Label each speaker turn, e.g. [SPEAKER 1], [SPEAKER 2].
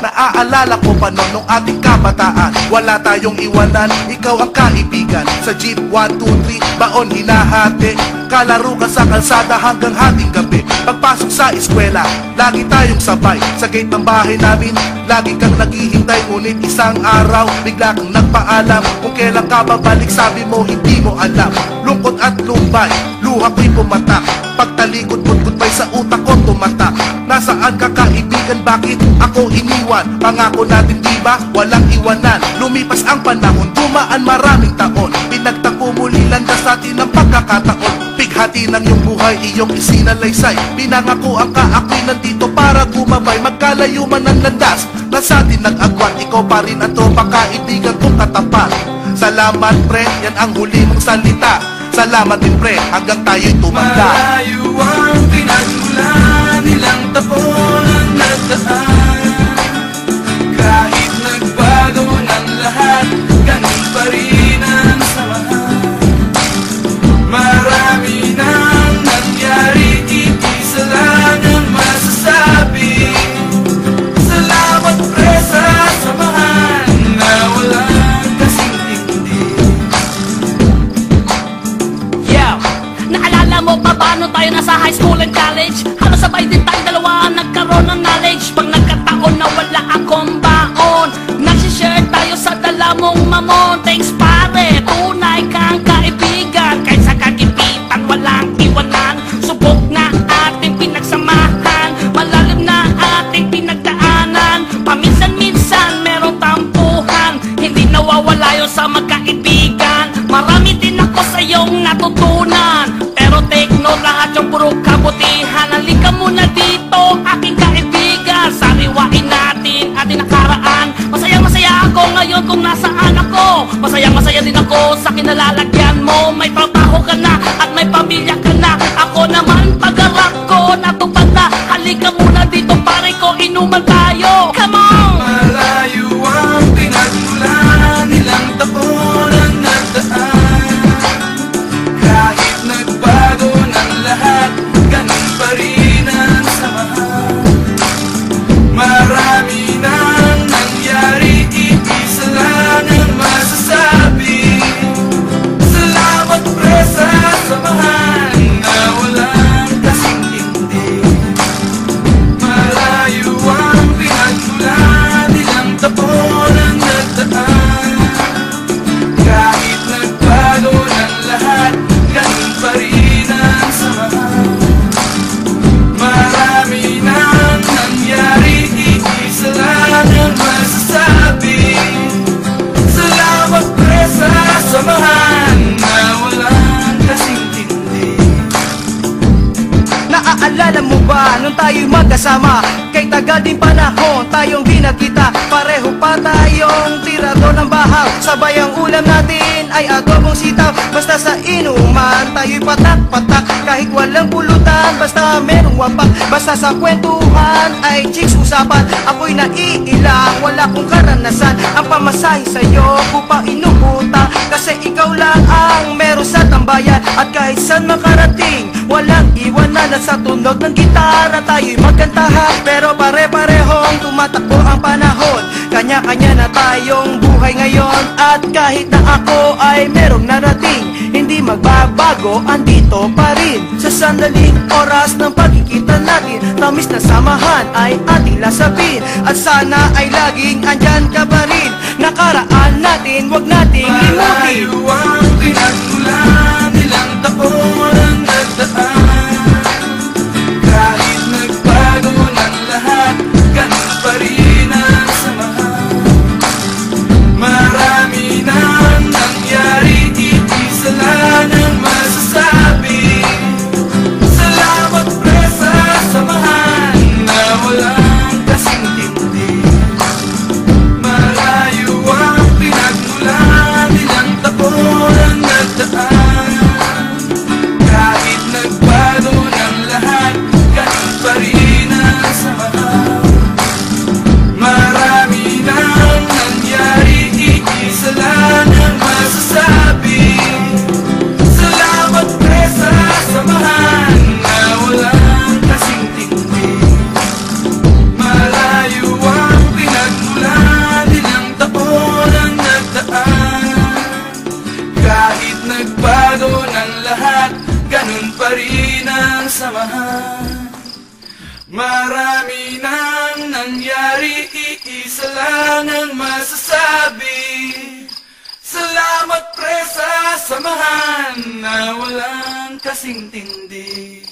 [SPEAKER 1] Naaalala ko pa nung ating kabataan, wala tayong iwanan, ikaw ang kaibigan. Sa jeep 1, 2, 3, baon hinahati, kalaro ka sa kalsada hanggang hating gabi. Pagpasok sa eskwela, lagi tayong sabay. Sa gate ng bahay namin, lagi kang naghihintay. Ngunit isang araw, bigla kang nagpaalam. Kung kailan ka babalik, sabi mo hindi mo alam. Lungkot at lumbay, luha ko'y pumatak. Pagtalikod mo't goodbye sa utak ko tumatak. Nasaan ka kaibigan, bakit ako iniwan? Pangako natin diba, walang iwanan. Lumipas ang panahon, dumaan maraming taon. Pinagtagpo muli landas natin ang pagkakataon. Pighati ng iyong buhay, iyong isinalaysay. Pinangako ang ako'y nandito para gumabay. Magkalayo man ang landas, nasa atin nag-agwat. Ikaw pa rin ang tropa kaibigan kong katapat. Salamat pre, yan ang huli mong salita. Salamat din pre, hanggang tayo'y tumanda.
[SPEAKER 2] Malayo ang pinagmulan, ilang taon ang nagdaan. Kahit nagbago ng lahat, ganun pa rin ang samahan. Marami nang nangyari, isa lang ang masasabi. Salamat pre sa samahan na walang kasing tindi.
[SPEAKER 3] Naalala mo pa paano tayo nasa high school and college? Halos sabay din tayong dalawa nagkaroon ng knowledge. Pag nagkataon na wala akong baon, nagsishare tayo sa dala mong mamon. Thanks pare, tunay kang kaibigan. Kahit sa kagipitan walang iwanan. Subok na ating pinagsamahan, malalim na ating pinagdaanan. Paminsan-minsan merong tampuhan, hindi nawawala yun sa magkaibigan. Marami din ako sa iyong natutunan, pero take note, lahat yung puro kabutihan. Halika muna dito, aking kaibigan. Sariwain natin ating nakaraan. Masayang-masaya ako ngayon kung nasaan ako. Masayang-masaya din ako sa kinalalagyan mo. May trabaho ka na at may pamilya ka na. Ako naman pag-arap ko natupad na. Halika muna dito pare ko, inuman tayo. Come on!
[SPEAKER 2] Malayo ang pinagmulan, ilang taon ang nagdaan. Kahit nagbago ng lahat, ganun pa rin ang samahan. Marami nang nangyari, isa lang ang masasabi. Salamat pre sa samahan na walang kasing tindi. Malayo ang pinagmulan, ilang taon ang nagdaan. Kahit nagbago ng lahat, ganun pa rin ang samahan. Marami nang nangyari, isa lang ang masasabi. Salamat pre sa samahan na walang kasing tindi.
[SPEAKER 4] Naaalala mo ba nung tayo'y magkasama? Kay tagal din panahon tayong di nakita. Pareho pa tayong tirado ng bahaw. Sabay ang ulam natin ay adobong sitaw. Basta sa inuman tayo'y patak-patak. Kahit walang pulutan, basta merong wapak. Basta sa kwentuhan ay chicks usapan. Ako'y naiilang, wala kong karanasan. Ang pamasahe sa'yo ko pa inuutang. Kasi ikaw lang ang meron sa tambayan. At kahit saan makarating, walang iwanan. At sa tunog ng gitara tayo'y magkantahan. Pero pare-parehong tumatakbo ang panahon. Kanya-kanya na tayong buhay ngayon. At kahit na ako ay merong narating, hindi magbabago, andito pa rin. Sa sandaling oras ng pagkikita natin, tamis na samahan ay ating lasapin. At sana ay laging andyan ka pa rin. Nakaraan natin, wag nating limutin.
[SPEAKER 2] Malayo ang pinagmulan, ilang taon ang nagdaan. Kahit nagbago ng lahat, ganun pa rin ang samahan. Marami nang nangyari, isa lang ang masasabi. Salamat pre sa samahan na walang kasing tindi. Malayo samahan. Marami nang nangyari, iisa lang ang masasabi. Salamat pre sa samahan na walang kasing tindi.